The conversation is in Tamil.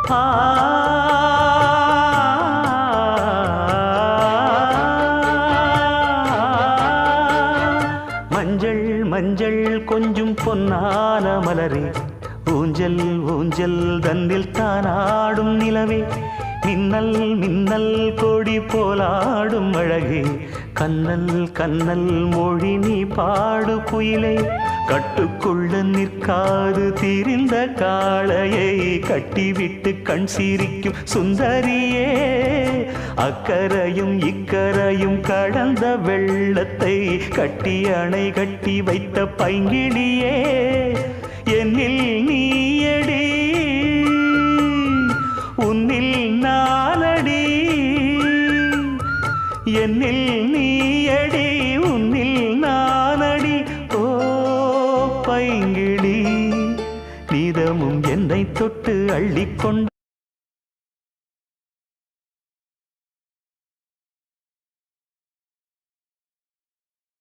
ஆ மஞ்சள் மஞ்சள் கொஞ்சம் பொன்னான மலரே, ஊஞ்சல் ஊஞ்சல் தன்னில் தானாடும் நிலவே, மின்னல் மின்னல் கொடி போலாடும் அழகே, கண்ணல் கண்ணல் மொழி நீ பாடு குயிலே, கட்டுக்குள்ள நிற்காது திரிந்த காளையை கட்டிவிட்டு கண் சிரிக்கும் சுந்தரியே, அக்கரையும் இக்கரையும் கடந்த வெள்ளத்தை கட்டி அணை கட்டி வைத்த பைங்கிளியே, என்னில் நீயடி உன்னில் நானடி, என்னில் நீயடி உன்னில் நானடி. ஓ பைங்கிளி, நீதமும் என்னை தொட்டு அள்ளிக்கொண்டு